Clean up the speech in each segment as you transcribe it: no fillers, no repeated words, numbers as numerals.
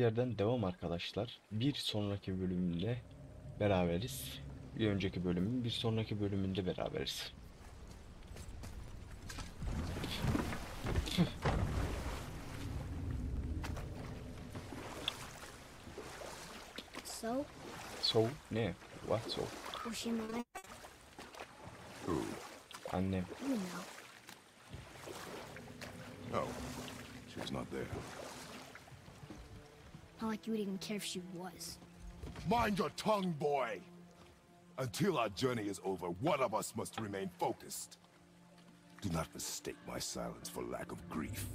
yerden devam arkadaşlar. Bir sonraki bölümde beraberiz. Bir önceki bölümün bir sonraki bölümünde beraberiz. So? So ne? What so? Was she mine? Who? Annem. You know. No, she was not there. Not like you would even care if she was. Mind your tongue, boy! Until our journey is over, one of us must remain focused. Do not mistake my silence for lack of grief.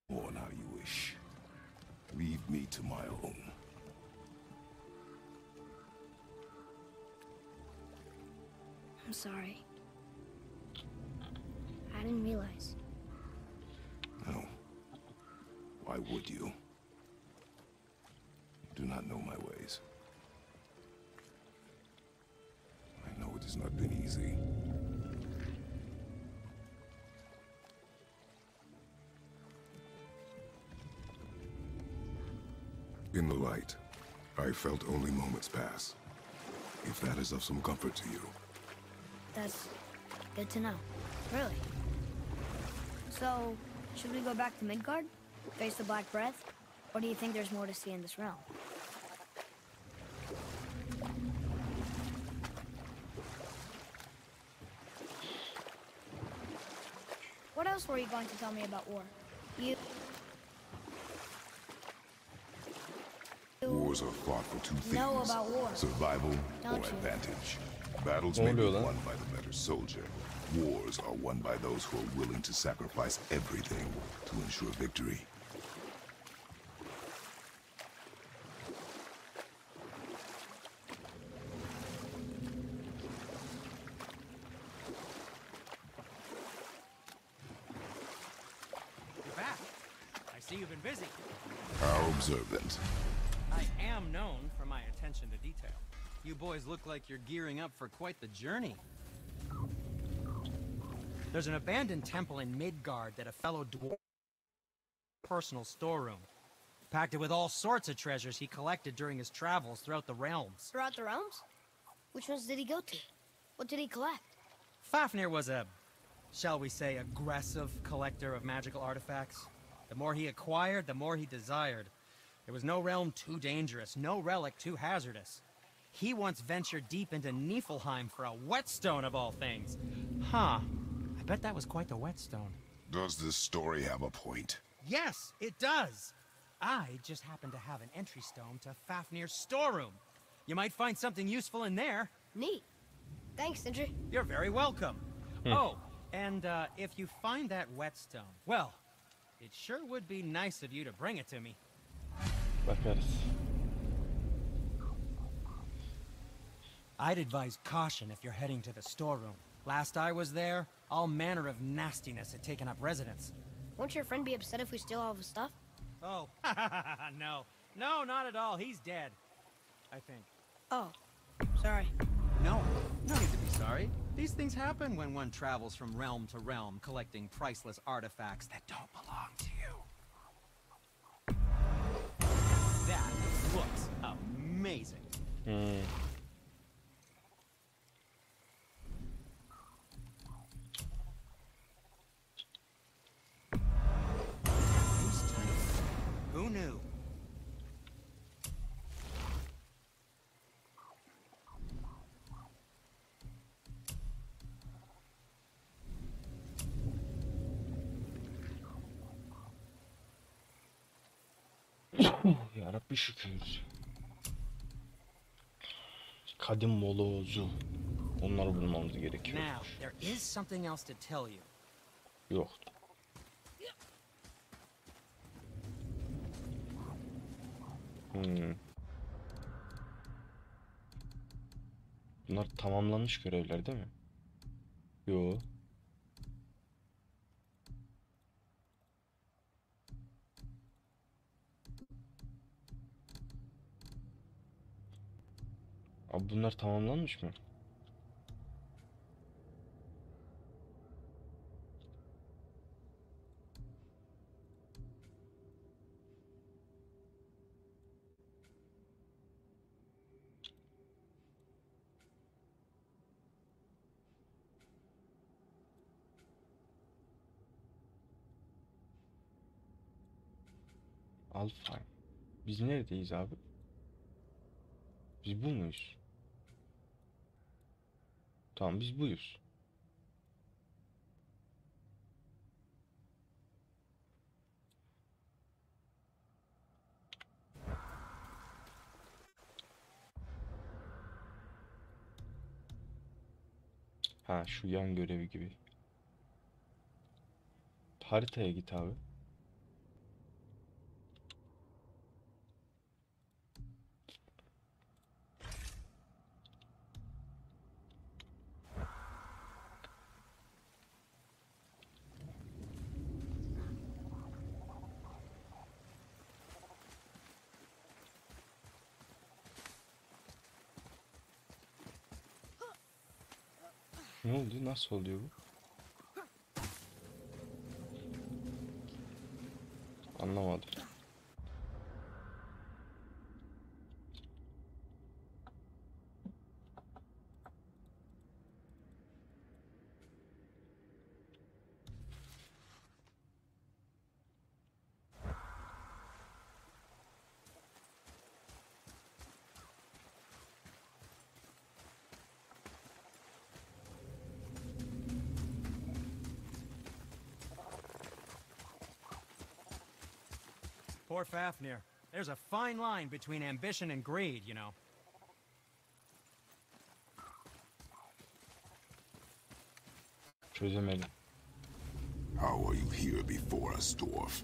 Mourn how you wish. Leave me to my own. I'm sorry. I didn't realize. No. Why would you? You do not know my ways. I know it has not been easy. In the light, I felt only moments pass. If that is of some comfort to you. That's good to know. Really. So, should we go back to Midgard? Face the Black Breath? Or do you think there's more to see in this realm? What else were you going to tell me about war? Wars are fought for two things. Know about war. Survival Don't or you? advantage. Battles Ne may be oluyor lan? won by the better soldier. Wars are won by those who are willing to sacrifice everything to ensure victory. You're back. I see you've been busy. How observant. I am known for my attention to detail. You boys look like you're gearing up for quite the journey. There's an abandoned temple in Midgard that a fellow dwarf personal storeroom. Packed it with all sorts of treasures he collected during his travels throughout the realms. Throughout the realms? Which ones did he go to? What did he collect? Fafnir was a, shall we say, aggressive collector of magical artifacts. The more he acquired, the more he desired. There was no realm too dangerous, no relic too hazardous. He once ventured deep into Niflheim for a whetstone of all things. Huh. I bet that was quite the whetstone. Does this story have a point? Yes, it does. I just happen to have an entry stone to Fafnir's storeroom. You might find something useful in there. Neat. Thanks, Sindri. You're very welcome. Oh, and if you find that whetstone, well, it sure would be nice of you to bring it to me. Bakarız. I'd advise caution if you're heading to the storeroom. Last I was there, all manner of nastiness had taken up residence. Won't your friend be upset if we steal all of his stuff? Oh, no. No, not at all. He's dead. I think. Oh, sorry. No, no need to be sorry. These things happen when one travels from realm to realm, collecting priceless artifacts that don't belong to you. That looks amazing. Who knew? Yarabbi şükür. Kadim molozu. Onları bulmamız gerekiyor. Now, there is something else to tell you. Yok. Bunlar tamamlanmış görevler değil mi? Yo. Abi bunlar tamamlanmış mı? Alfheim. Biz neredeyiz abi? Biz bu muyuz? Tamam, biz buyuz. Ha, şu yan görevi gibi. Haritaya git abi. Ne oldu? Nasıl oluyor bu? Anlamadım. Poor Fafnir. There's a fine line between ambition and greed, you know. Çözemedim. How are you here before us, dwarf?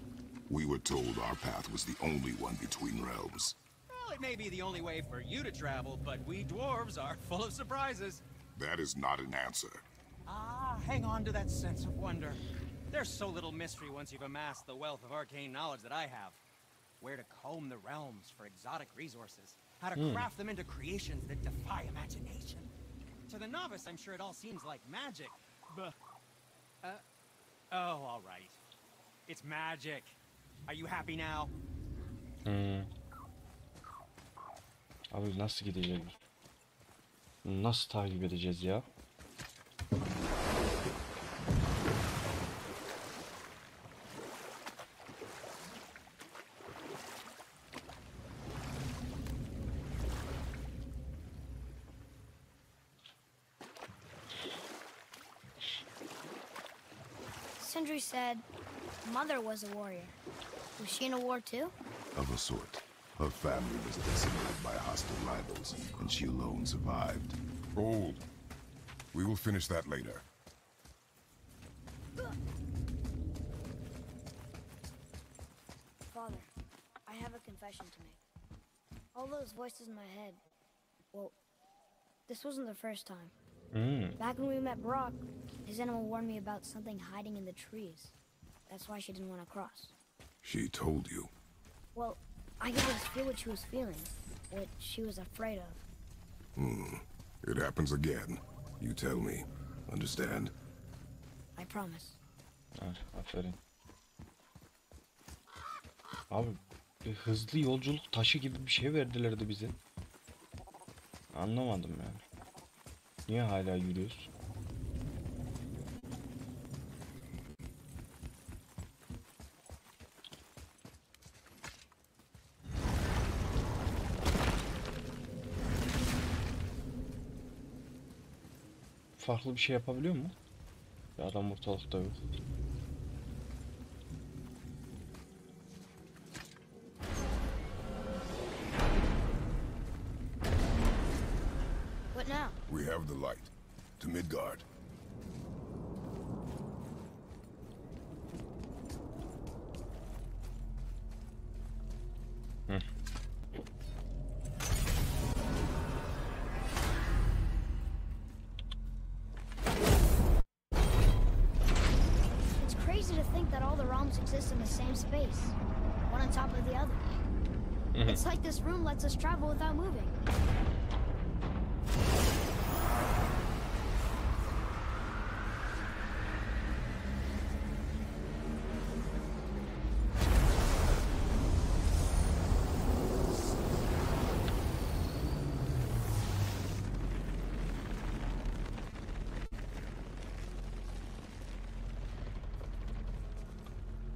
We were told our path was the only one between realms. Well, it may be the only way for you to travel, but we dwarves are full of surprises. That is not an answer. Ah, hang on to that sense of wonder. There's so little mystery once you've amassed the wealth of arcane knowledge that I have. Where to comb the realms for exotic resources, how to craft them into creations that defy imagination. To the novice, I'm sure it all seems like magic, but... oh, all right. It's magic. Are you happy now? Abi nasıl gideceğiz? Nasıl takip edeceğiz ya? Sindri said Mother was a warrior. Was she in a war too? Of a sort. Her family was decimated by hostile rivals, and she alone survived. Oh, we will finish that later. Father, I have a confession to make. All those voices in my head, well, this wasn't the first time. Back when we met Brock, his animal warned me about something hiding in the trees. That's why she didn't want to cross. She told you. Well, I could just feel what she was feeling, what she was afraid of. It happens again. You tell me. Understand? I promise. Aferin. Abi bir hızlı yolculuk taşı gibi bir şey verdilerdi bize. Anlamadım yani. Niye hala yürüyoruz? Farklı bir şey yapabiliyor mu? Ya adam ortalıkta yok. What now? We have the light. To Midgard. It's crazy to think that all the realms exist in the same space, one on top of the other. It's like this room lets us travel without moving.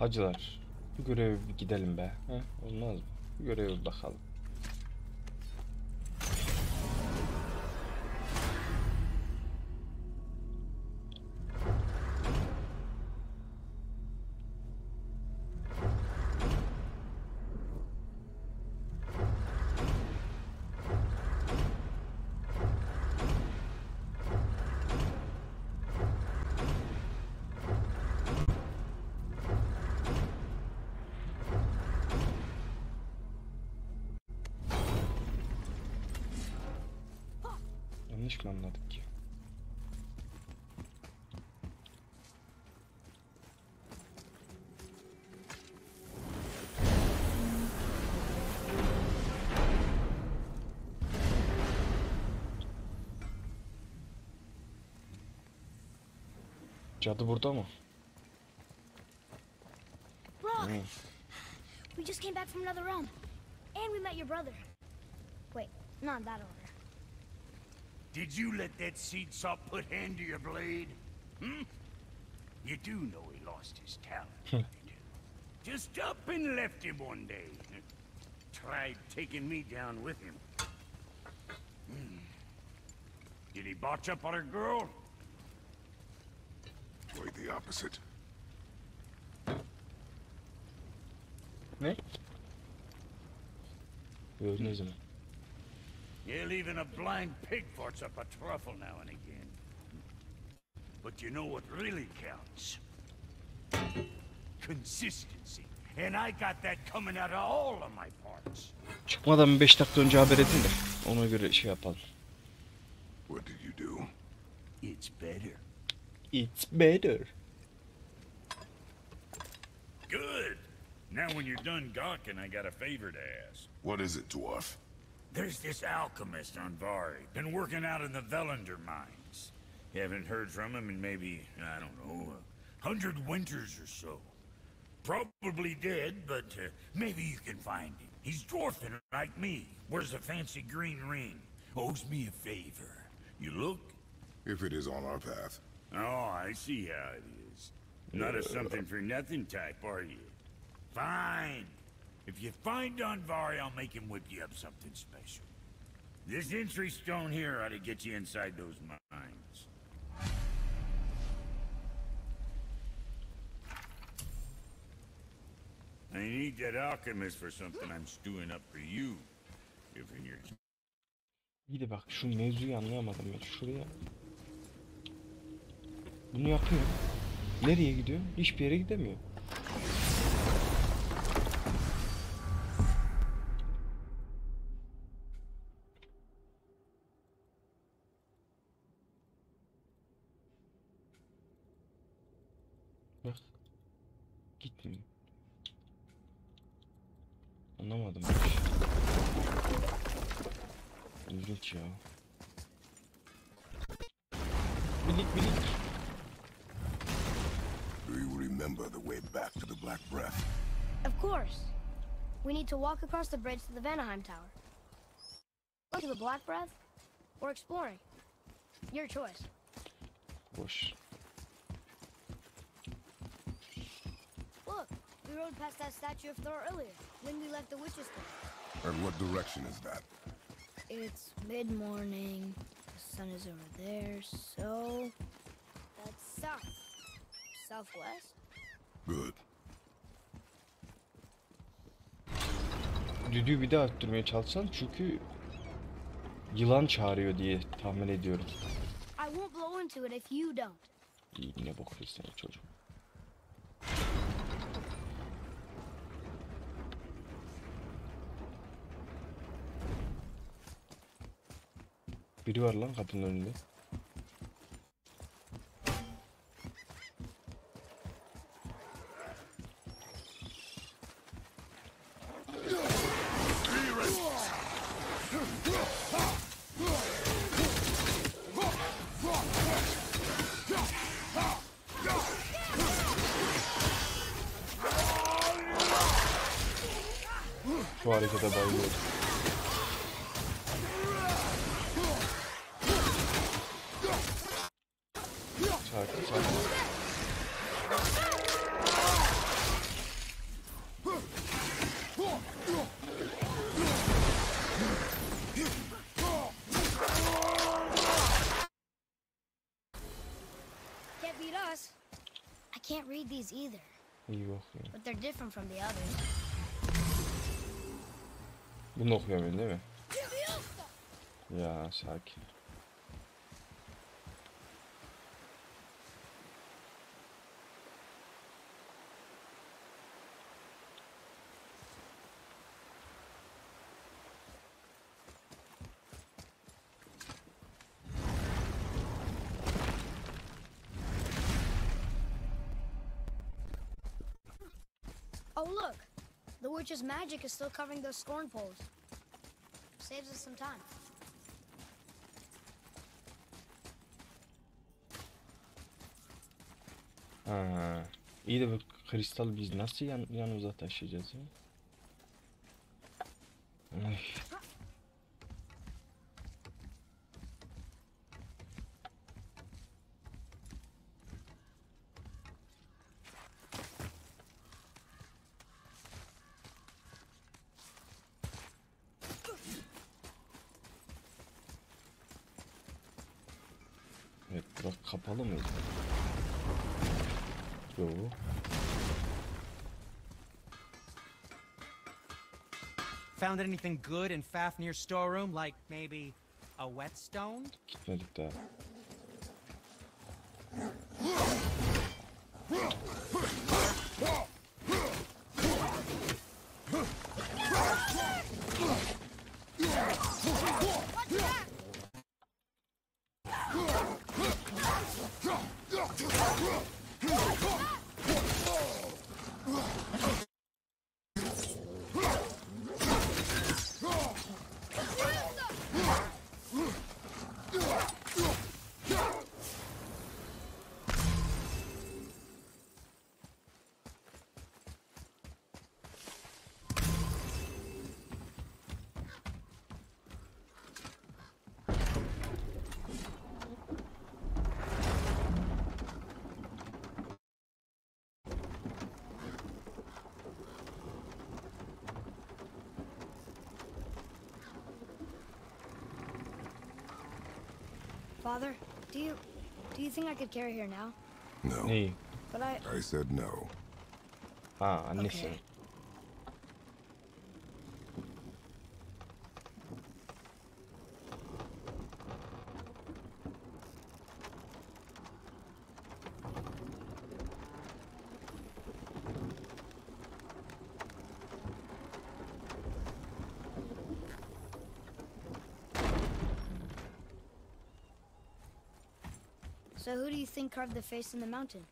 Hacılar, Bu göreve bir gidelim be. Heh, olmaz mı? Bu göreve bir bakalım. Yanlış mı anladık ki? Cadı burada mı? Rock! We just came back from another realm. And we met your brother. Wait, not in that order. Did you let that seed sop put hand to your blade? Hmm? You do know he lost his talent, don't you? Just up and left him one day. Tried taking me down with him. Did he botch up on a girl? Quite the opposite. Ne? Yok, ne zaman? Hell, even a blind pig farts up a truffle now and again. But you know what really counts? Consistency. And I got that coming out of all of my parts. Çıkmadan 5 dakika önce haber edin de ona göre şey yapalım. What did you do? It's better. It's better. Good. Now when you're done gawking, I got a favor to ask. What is it, dwarf? There's this alchemist on Vari, been working out in the Velander mines. Haven't heard from him in maybe, I don't know, 100 winters or so. Probably dead, but maybe you can find him. He's dwarfing like me, wears a fancy green ring, owes me a favor. You look? If it is on our path. Oh, I see how it is. Not a something-for-nothing type, are you? Fine. If you find Donvari, I'll make him whip you up something special. This entry stone here ought to get you inside those mines. I need that alchemist for something I'm stewing up for you. If in your... İyi de bak şu mevzuyu anlayamadım ben. Şuraya. Bunu yapıyor. Nereye gidiyor? Hiçbir yere gidemiyor. Bak. Gitmiyor. Anlamadım. İlginç ya. Bilik bilik. Do you remember the way back to the Black Breath? Of course. We need to walk across the bridge to the Vanaheim Tower. Go to the Black Breath, or exploring. Your choice. Boş. Look, we rode past that statue of Thor earlier, when we left the Witch's Cave. And what direction is that? It's mid-morning, the sun is over there, so... that's south. Southwest? Good. Düdüğü bir daha öttürmeye çalışsan çünkü yılan çağırıyor diye tahmin ediyorum. I won't blow into it if you don't. İyi, ne bok versene çocuğum. Biri var lan kapının önünde. Şu harekete bayılıyorum. Sakin sakin. can't read these either. İyi okuyor. But they're different from the others. Bunu okuyamıyorum değil mi? Ya sakin. Oh, look. The witch's magic is still covering those scorn poles. Saves us some time. Ha. İyi de bu kristal biz nasıl yanımıza taşıyacağız ya? Ay. Evet, burası kapalı mıydı? Yo. Found anything good in Fafnir's storeroom, like maybe a whetstone? Gitmedik daha. Father, do you think I could carry her now? No. Neyi? But I said no. Ha, annesi. Okay. So who do you think carved the face in the mountain?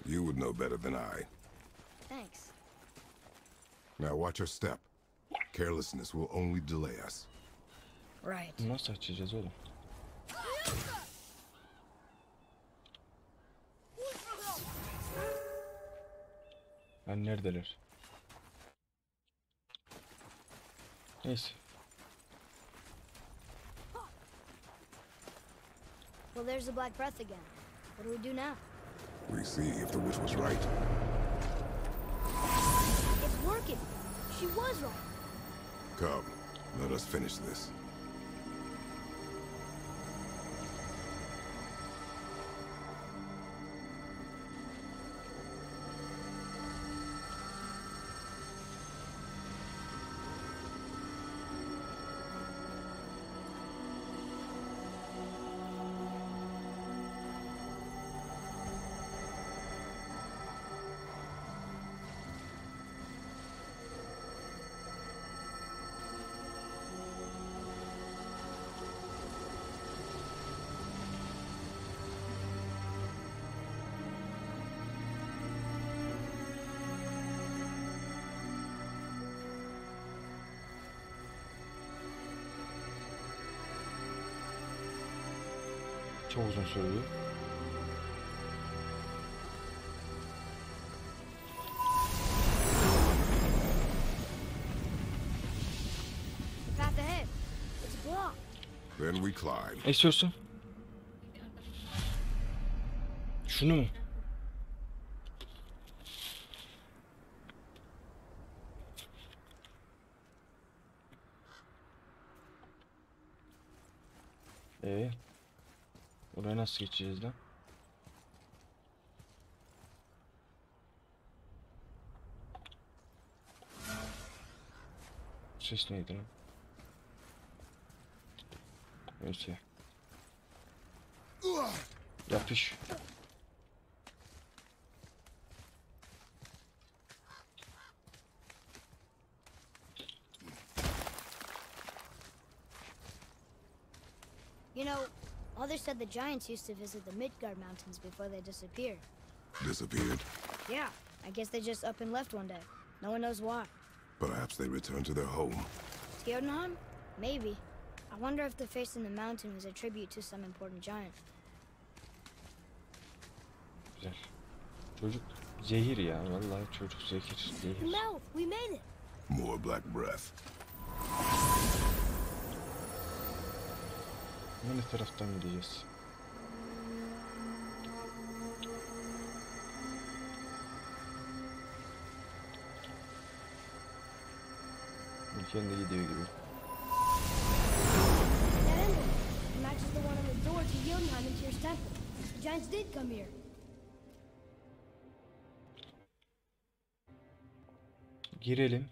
You would know better than I. Thanks. Now watch your step. Carelessness will only delay us. Right. Nasıl açacağız oğlum? Ben neredeler? Neyse. Well, there's the black breath again. What do we do now? We see if the witch was right. It's working. She was right. Come, let us finish this. Çok uzun sürdü. Path ahead. It's blocked. Then we climb. Ne istiyorsun? Şunu mu? Oraya nasıl geçeceğiz lan? Ses neydi lan? Neyse. Yapış. You know, others said the giants used to visit the Midgard Mountains before they disappeared. Disappeared? Yeah, I guess they just up and left one day. No one knows why. Perhaps they returned to their home. Jotunheim? Maybe. I wonder if the face in the mountain was a tribute to some important giant. Güzel. Çocuk zehir ya. Vallahi çocuk zehir. No, we made it. More black breath. Ne taraftan gideceğiz? Kendi gidiyor gibi. That emblem matches the one on the door to Jotunheim and Tyr's temple. The giants did come here. Girelim.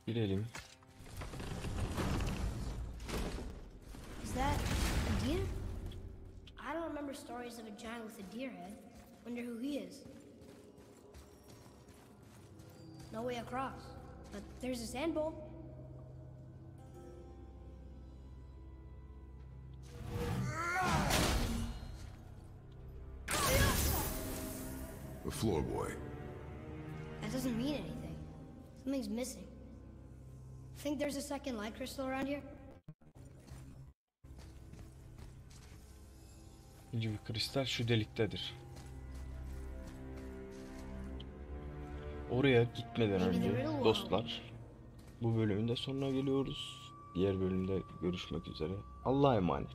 Girelim. Is that a deer? I don't remember stories of a giant with a deer head. Wonder who he is. No way across. But there's a sand bowl. The floor boy. That doesn't mean anything. Something's missing. Think there's a second light crystal around here? İkinci bir kristal şu deliktedir. Oraya gitmeden önce dostlar, bu bölümün de sonuna geliyoruz. Diğer bölümde görüşmek üzere. Allah'a emanet.